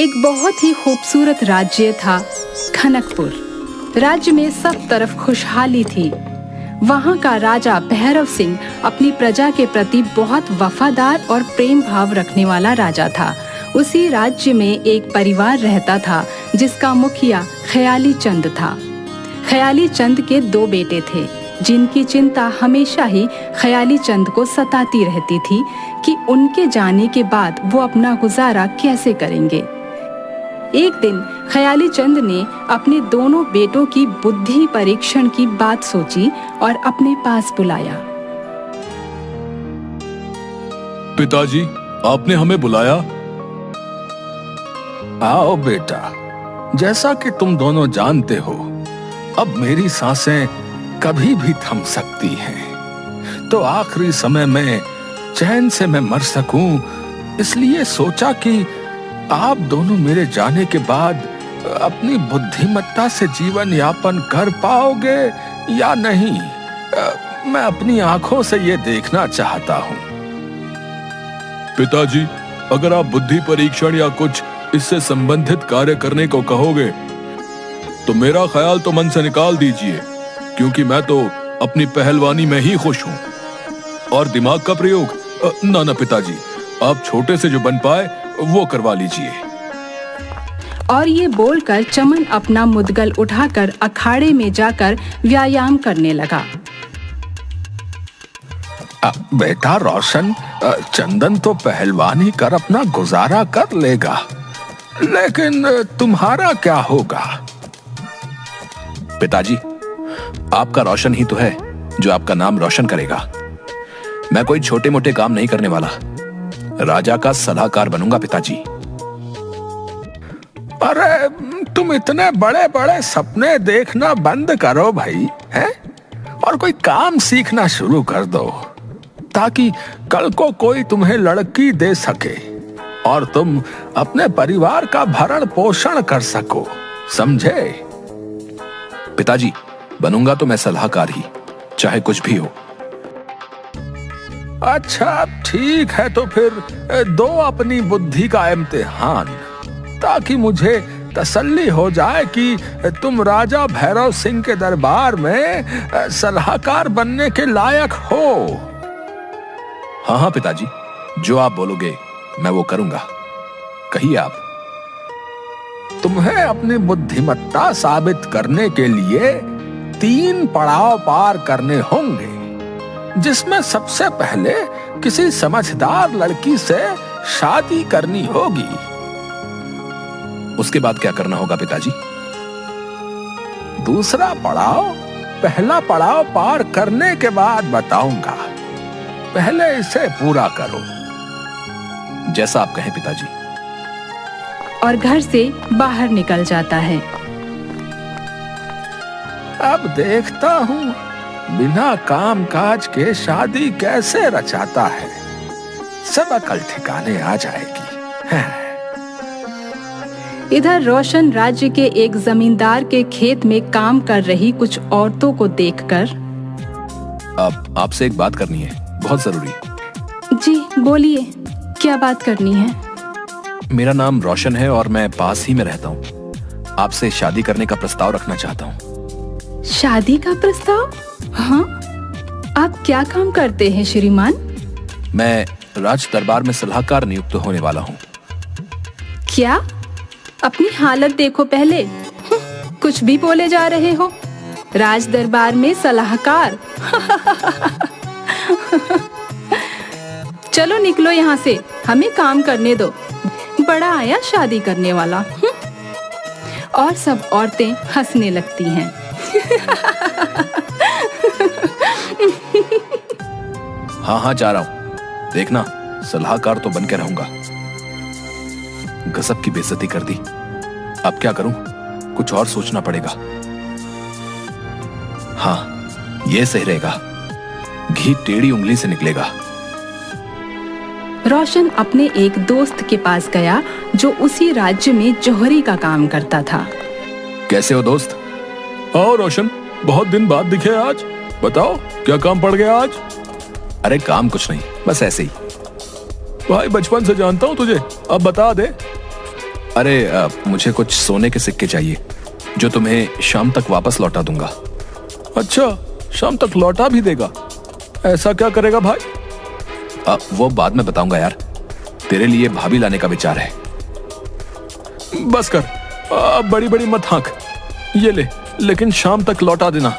एक बहुत ही खूबसूरत राज्य था खनकपुर। राज्य में सब तरफ खुशहाली थी। वहाँ का राजा भैरव सिंह अपनी प्रजा के प्रति बहुत वफादार और प्रेम भाव रखने वाला राजा था। उसी राज्य में एक परिवार रहता था जिसका मुखिया ख्याली चंद था। ख्याली चंद के 2 बेटे थे जिनकी चिंता हमेशा ही ख्याली चंद को सताती रहती थी कि उनके जाने के बाद वो अपना गुजारा कैसे करेंगे। एक दिन ख्याली चंद ने अपने दोनों बेटों की बुद्धि परीक्षण की बात सोची और अपने पास बुलाया। पिताजी, आपने हमें बुलाया? आओ बेटा, जैसा कि तुम दोनों जानते हो, अब मेरी सांसें कभी भी थम सकती हैं। तो आखिरी समय में चैन से मैं मर सकूं, इसलिए सोचा कि आप दोनों मेरे जाने के बाद अपनी बुद्धिमत्ता से जीवन यापन कर पाओगे या नहीं, मैं अपनी आंखों से ये देखना चाहता हूं। पिताजी, अगर आप बुद्धि परीक्षण या कुछ इससे संबंधित कार्य करने को कहोगे तो मेरा ख्याल तो मन से निकाल दीजिए, क्योंकि मैं तो अपनी पहलवानी में ही खुश हूं। और दिमाग का प्रयोग ना पिताजी, आप छोटे से जो बन पाए वो करवा लीजिए। और ये बोलकर चमन अपना मुद्गल उठाकर अखाड़े में जाकर व्यायाम करने लगा। बेटा रोशन, चंदन तो पहलवानी कर अपना गुजारा कर लेगा, लेकिन तुम्हारा क्या होगा? पिताजी, आपका रोशन ही तो है जो आपका नाम रोशन करेगा। मैं कोई छोटे मोटे काम नहीं करने वाला, राजा का सलाहकार बनूंगा पिताजी। अरे तुम इतने बड़े बड़े सपने देखना बंद करो भाई, हैं? और कोई काम सीखना शुरू कर दो ताकि कल को कोई तुम्हें लड़की दे सके और तुम अपने परिवार का भरण पोषण कर सको, समझे? पिताजी, बनूंगा तो मैं सलाहकार ही, चाहे कुछ भी हो। अच्छा ठीक है, तो फिर दो अपनी बुद्धि का इम्तिहान, ताकि मुझे तसल्ली हो जाए कि तुम राजा भैरव सिंह के दरबार में सलाहकार बनने के लायक हो। हाँ हाँ पिताजी, जो आप बोलोगे मैं वो करूंगा, कहिए आप। तुम्हें अपनी बुद्धिमत्ता साबित करने के लिए 3 पड़ाव पार करने होंगे, जिसमें सबसे पहले किसी समझदार लड़की से शादी करनी होगी। उसके बाद क्या करना होगा पिताजी? दूसरा पड़ाव पहला पड़ाव पार करने के बाद बताऊंगा, पहले इसे पूरा करो। जैसा आप कहें पिताजी। और घर से बाहर निकल जाता है। अब देखता हूँ बिना काम काज के शादी कैसे रचाता है, सब अकल ठिकाने आ जाएगी। इधर रोशन राज्य के एक जमींदार के खेत में काम कर रही कुछ औरतों को देखकर, अब आपसे एक बात करनी है, बहुत जरूरी। जी बोलिए, क्या बात करनी है? मेरा नाम रोशन है और मैं पास ही में रहता हूँ। आपसे शादी करने का प्रस्ताव रखना चाहता हूँ। शादी का प्रस्ताव? हाँ, आप क्या काम करते हैं श्रीमान? मैं राज दरबार में सलाहकार नियुक्त होने वाला हूँ। क्या? अपनी हालत देखो पहले, कुछ भी बोले जा रहे हो। राज दरबार में सलाहकार? चलो निकलो यहाँ से, हमें काम करने दो। बड़ा आया शादी करने वाला। और सब औरतें हंसने लगती हैं। हाँ हाँ जा रहा हूँ, देखना सलाहकार तो बन के रहूंगा। गजब की बेइज्जती कर दी। अब क्या करूं? कुछ और सोचना पड़ेगा। हाँ, ये सही रहेगा, घी टेढ़ी उंगली से निकलेगा। रोशन अपने एक दोस्त के पास गया जो उसी राज्य में जोहरी का काम करता था। कैसे हो दोस्त? आओ रोशन, बहुत दिन बाद दिखे आज, बताओ क्या काम पड़ गया आज? अरे काम कुछ नहीं, बस ऐसे ही। भाई बचपन से जानता हूँ तुझे, अब बता दे। अरे मुझे कुछ सोने के सिक्के चाहिए जो तुम्हें शाम तक वापस लौटा दूंगा। अच्छा, शाम तक लौटा भी देगा? ऐसा क्या करेगा भाई? वो बाद में बताऊंगा यार। तेरे लिए भाभी लाने का विचार है। बस कर, अब बड़ी बड़ी मत हाँक। ये ले, लेकिन शाम तक लौटा देना।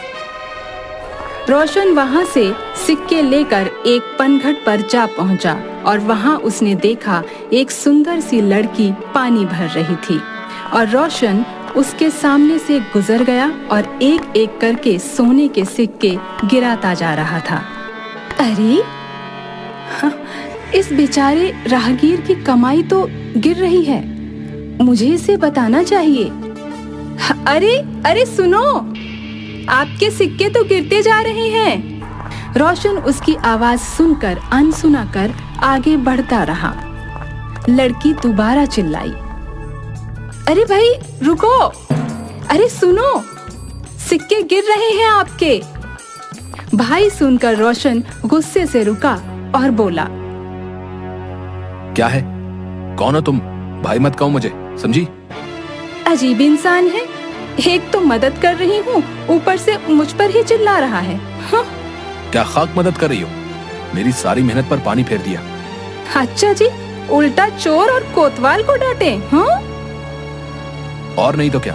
रोशन वहां से सिक्के लेकर एक पनघट पर जा पहुंचा और वहां उसने देखा एक सुंदर सी लड़की पानी भर रही थी और रोशन उसके सामने से गुजर गया और एक एक करके सोने के सिक्के गिराता जा रहा था। अरे हाँ, इस बेचारे राहगीर की कमाई तो गिर रही है, मुझे इसे बताना चाहिए। अरे अरे सुनो, आपके सिक्के तो गिरते जा रहे हैं। रोशन उसकी आवाज सुनकर अनसुना कर आगे बढ़ता रहा। लड़की दोबारा चिल्लाई, अरे भाई रुको, अरे सुनो, सिक्के गिर रहे हैं आपके। भाई सुनकर रोशन गुस्से से रुका और बोला, क्या है? कौन हो तुम? भाई मत कहो मुझे, समझी? अजीब इंसान है, एक तो मदद कर रही हूँ, ऊपर से मुझ पर ही चिल्ला रहा है। हाँ? क्या खाक मदद कर रही हो? मेरी सारी मेहनत पर पानी फेर दिया। अच्छा जी, उल्टा चोर और कोतवाल को डांटे। हाँ? और नहीं तो क्या,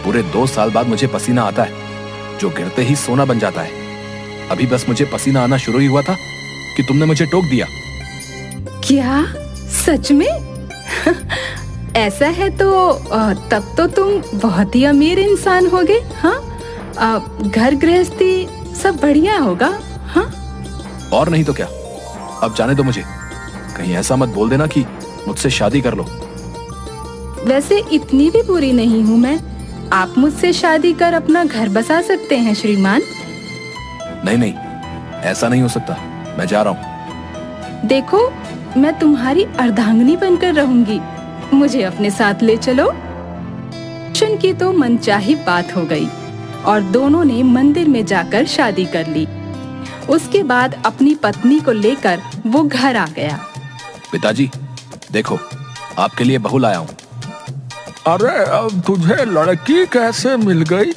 पूरे 2 साल बाद मुझे पसीना आता है जो गिरते ही सोना बन जाता है। अभी बस मुझे पसीना आना शुरू ही हुआ था कि तुमने मुझे टोक दिया। क्या सच में? ऐसा है तो तब तो तुम बहुत ही अमीर इंसान होगे। हाँ, घर गृहस्थी सब बढ़िया होगा। हाँ? और नहीं तो क्या। अब जाने दो मुझे, कहीं ऐसा मत बोल देना कि मुझसे शादी कर लो। वैसे इतनी भी बुरी नहीं हूँ मैं, आप मुझसे शादी कर अपना घर बसा सकते हैं श्रीमान। नहीं नहीं, ऐसा नहीं हो सकता, मैं जा रहा हूँ। देखो, मैं तुम्हारी अर्धांगिनी बनकर रहूंगी, मुझे अपने साथ ले चलो। रोशन की तो मनचाही बात हो गई और दोनों ने मंदिर में जाकर शादी कर ली। उसके बाद अपनी पत्नी को लेकर वो घर आ गया। पिताजी देखो, आपके लिए बहू लाया हूँ। अरे अब तुझे लड़की कैसे मिल गई?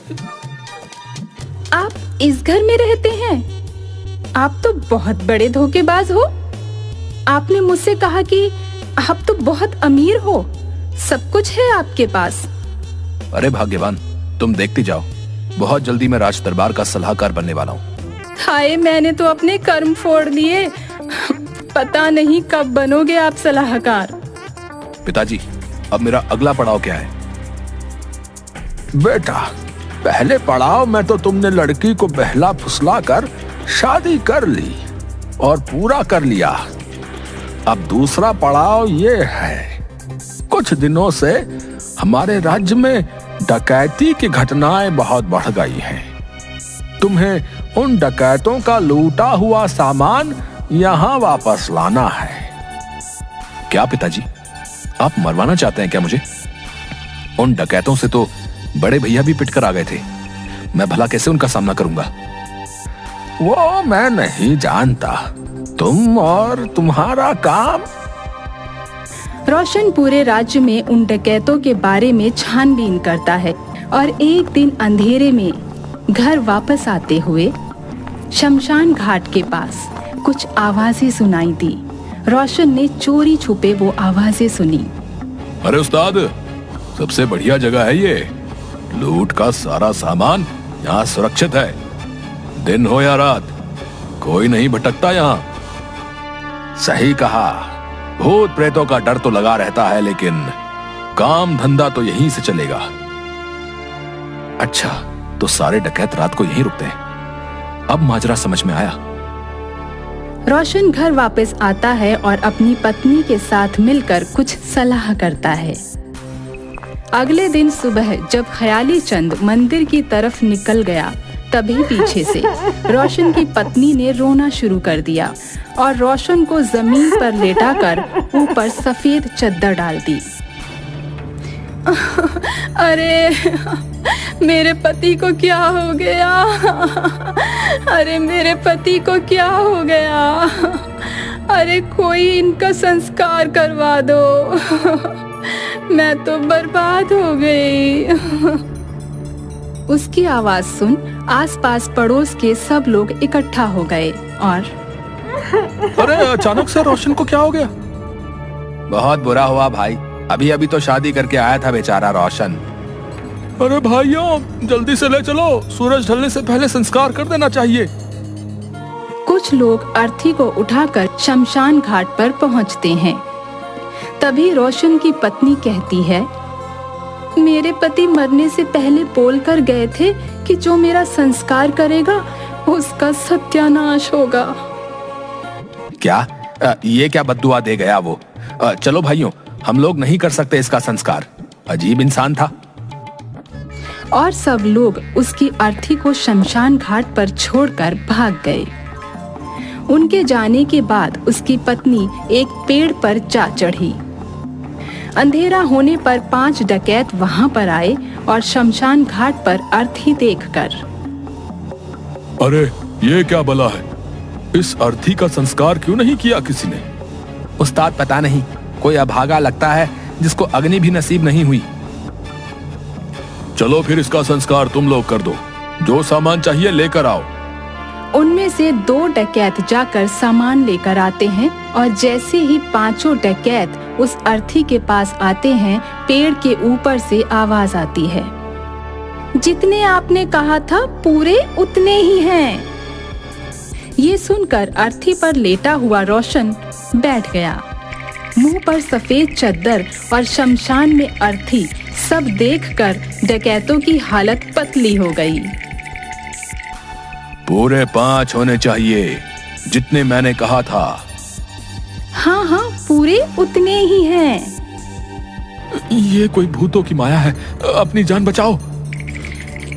आप इस घर में रहते हैं? आप तो बहुत बड़े धोखेबाज हो। आपने मुझसे कहा कि आप तो बहुत अमीर हो, सब कुछ है आपके पास। अरे भाग्यवान, तुम देखती जाओ, बहुत जल्दी मैं राज दरबार का सलाहकार बनने वाला हूँ। हाय, मैंने तो अपने कर्म फोड़ दिए, पता नहीं कब बनोगे आप सलाहकार। पिताजी, अब मेरा अगला पड़ाव क्या है? बेटा, पहले पड़ाव में तो तुमने लड़की को बहला फुसला कर शादी कर ली और पूरा कर लिया। अब दूसरा पड़ाव ये है, कुछ दिनों से हमारे राज्य में डकैती की घटनाएं बहुत बढ़ गई हैं। तुम्हें उन डकैतों का लूटा हुआ सामान यहाँ वापस लाना है। क्या पिताजी, आप मरवाना चाहते हैं क्या मुझे? उन डकैतों से तो बड़े भैया भी पिटकर आ गए थे, मैं भला कैसे उनका सामना करूंगा? वो मैं नहीं जानता, तुम और तुम्हारा काम। रोशन पूरे राज्य में उन डकैतों के बारे में छानबीन करता है और एक दिन अंधेरे में घर वापस आते हुए शमशान घाट के पास कुछ आवाजें सुनाई दी। रोशन ने चोरी छुपे वो आवाजें सुनी। अरे उस्ताद, सबसे बढ़िया जगह है ये, लूट का सारा सामान यहाँ सुरक्षित है। दिन हो या रात, कोई नहीं भटकता यहाँ। सही कहा, भूत प्रेतों का डर तो लगा रहता है, लेकिन काम धंधा तो यहीं से चलेगा। अच्छा, तो सारे डकैत रात को यहीं रुकते हैं। अब माजरा समझ में आया। रोशन घर वापस आता है और अपनी पत्नी के साथ मिलकर कुछ सलाह करता है। अगले दिन सुबह जब ख्याली चंद मंदिर की तरफ निकल गया, तभी पीछे से रोशन की पत्नी ने रोना शुरू कर दिया और रोशन को जमीन पर लेटाकर ऊपर सफेद चद्दर डाल दी। अरे मेरे पति को क्या हो गया? अरे मेरे पति को क्या हो गया? अरे कोई इनका संस्कार करवा दो। मैं तो बर्बाद हो गई। उसकी आवाज सुन आसपास पड़ोस के सब लोग इकट्ठा हो गए और अरे अचानक से रोशन को क्या हो गया? बहुत बुरा हुआ भाई, अभी अभी तो शादी करके आया था बेचारा रोशन। अरे भाइयों, जल्दी से ले चलो, सूरज ढलने से पहले संस्कार कर देना चाहिए। कुछ लोग अर्थी को उठाकर शमशान घाट पर पहुंचते हैं। तभी रोशन की पत्नी कहती है, मेरे पति मरने से पहले बोलकर गए थे कि जो मेरा संस्कार करेगा उसका सत्यानाश होगा। क्या? ये क्या बद्दुआ दे गया वो? चलो भाइयों, हम लोग नहीं कर सकते इसका संस्कार। अजीब इंसान था। और सब लोग उसकी अर्थी को शमशान घाट पर छोड़कर भाग गए। उनके जाने के बाद उसकी पत्नी एक पेड़ पर जा चढ़ी। अंधेरा होने पर 5 डकैत वहां पर आए और शमशान घाट पर अर्थी देखकर, अरे ये क्या बला है, इस अर्थी का संस्कार क्यों नहीं किया किसी ने? उस्ताद पता नहीं, कोई अभागा लगता है जिसको अग्नि भी नसीब नहीं हुई। चलो फिर इसका संस्कार तुम लोग कर दो, जो सामान चाहिए लेकर आओ। उनमें से 2 डकैत जाकर सामान लेकर आते हैं और जैसे ही 5 डकैत उस अर्थी के पास आते हैं, पेड़ के ऊपर से आवाज आती है, जितने आपने कहा था पूरे उतने ही हैं। ये सुनकर अर्थी पर लेटा हुआ रोशन बैठ गया। मुंह पर सफेद चद्दर और शमशान में अर्थी सब देखकर डकैतों की हालत पतली हो गई। पूरे 5 होने चाहिए, जितने मैंने कहा था। हाँ हाँ, पूरे उतने ही हैं। ये कोई भूतों की माया है, अपनी जान बचाओ।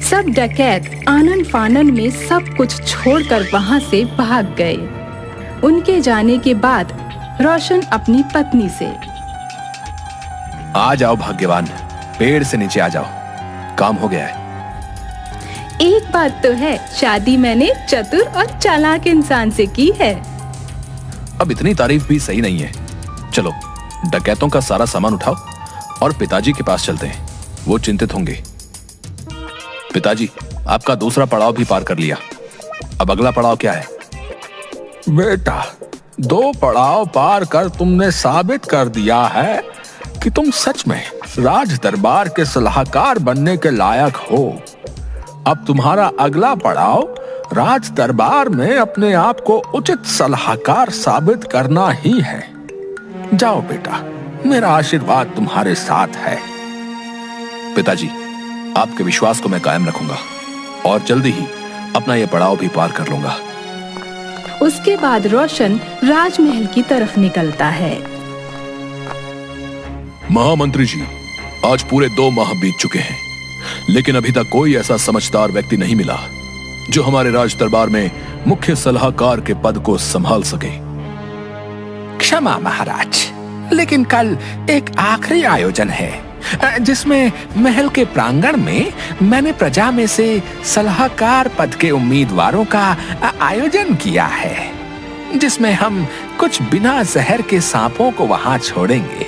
सब डकैत आनन फानन में सब कुछ छोड़कर वहां से भाग गए। उनके जाने के बाद रोशन अपनी पत्नी से, आ जाओ भाग्यवान, पेड़ से नीचे आ जाओ, काम हो गया है। एक बात तो है, शादी मैंने चतुर और चालाक इंसान से की है। अब इतनी तारीफ भी सही नहीं है। चलो डकैतों का सारा सामान उठाओ और पिताजी के पास चलते हैं, वो चिंतित होंगे। पिताजी, आपका दूसरा पड़ाव भी पार कर लिया, अब अगला पड़ाव क्या है? बेटा, 2 पड़ाव पार कर तुमने साबित कर दिया है कि तुम सच में राज दरबार के सलाहकार बनने के लायक हो। अब तुम्हारा अगला पड़ाव राज दरबार में अपने आप को उचित सलाहकार साबित करना ही है। जाओ बेटा, मेरा आशीर्वाद तुम्हारे साथ है। पिताजी, आपके विश्वास को मैं कायम रखूंगा और जल्दी ही अपना यह पड़ाव भी पार कर लूंगा। उसके बाद रोशन राजमहल की तरफ निकलता है। महामंत्री जी, आज पूरे 2 माह बीत चुके हैं, लेकिन अभी तक कोई ऐसा समझदार व्यक्ति नहीं मिला जो हमारे राज दरबार में मुख्य सलाहकार के पद को संभाल सके। क्षमा महाराज, लेकिन कल एक आखिरी आयोजन है जिसमें महल के प्रांगण में मैंने प्रजा में से सलाहकार पद के उम्मीदवारों का आयोजन किया है, जिसमें हम कुछ बिना जहर के सांपों को वहां छोड़ेंगे।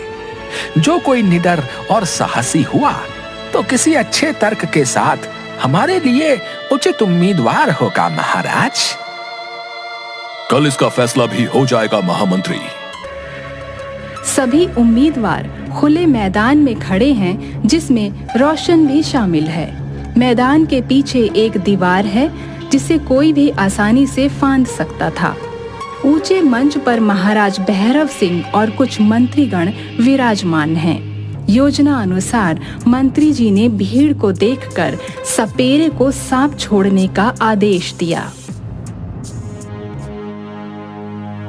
जो कोई निडर और साहसी हुआ तो किसी अच्छे तर्क के साथ हमारे लिए उचित उम्मीदवार होगा महाराज। कल इसका फैसला भी हो जाएगा महामंत्री। सभी उम्मीदवार खुले मैदान में खड़े हैं, जिसमें रोशन भी शामिल है। मैदान के पीछे एक दीवार है जिसे कोई भी आसानी से फांद सकता था। ऊंचे मंच पर महाराज भैरव सिंह और कुछ मंत्रीगण विराजमान हैं। योजना अनुसार मंत्री जी ने भीड़ को देखकर सपेरे को सांप छोड़ने का आदेश दिया।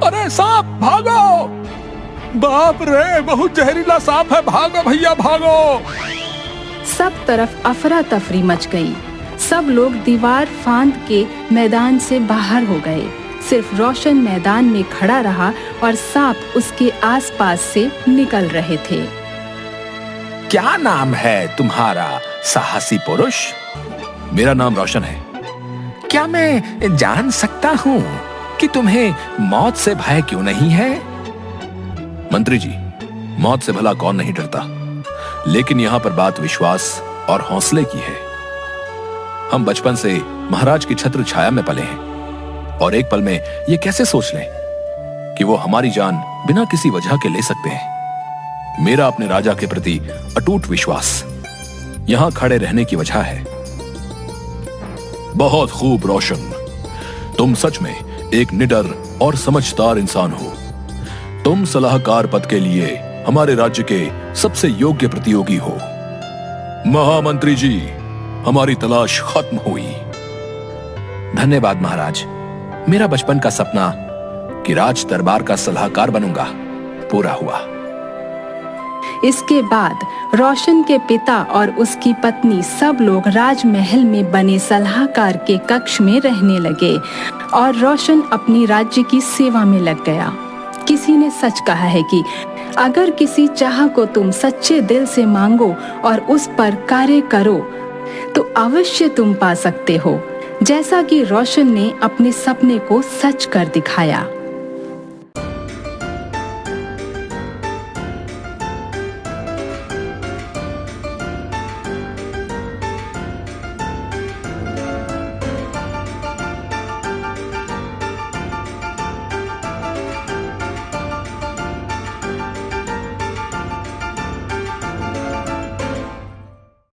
अरे सांप, भागो! बाप रे, बहुत जहरीला सांप है, भागो भैया भागो! सब तरफ अफरा तफरी मच गई। सब लोग दीवार फांद के मैदान से बाहर हो गए। सिर्फ रोशन मैदान में खड़ा रहा और सांप उसके आसपास से निकल रहे थे। क्या नाम है तुम्हारा साहसी पुरुष? मेरा नाम रोशन है। क्या मैं जान सकता हूँ कि तुम्हें मौत से भय क्यों नहीं है? मंत्री जी, मौत से भला कौन नहीं डरता, लेकिन यहां पर बात विश्वास और हौसले की है। हम बचपन से महाराज की छत्र छाया में पले हैं और एक पल में ये कैसे सोच लें कि वो हमारी जान बिना किसी वजह के ले सकते हैं। मेरा अपने राजा के प्रति अटूट विश्वास यहां खड़े रहने की वजह है। बहुत खूब रोशन, तुम सच में एक निडर और समझदार इंसान हो। तुम सलाहकार पद के लिए हमारे राज्य के सबसे योग्य प्रतियोगी हो। महामंत्री जी, हमारी तलाश खत्म हुई। धन्यवाद महाराज। मेरा बचपन का सपना कि राज दरबार का सलाहकार बनूंगा पूरा हुआ। इसके बाद रोशन के पिता और उसकी पत्नी सब लोग राजमहल में बने सलाहकार के कक्ष में रहने लगे और रोशन अपनी राज्य की सेवा में लग गया। किसी ने सच कहा है कि अगर किसी चाह को तुम सच्चे दिल से मांगो और उस पर कार्य करो तो अवश्य तुम पा सकते हो, जैसा कि रोशन ने अपने सपने को सच कर दिखाया।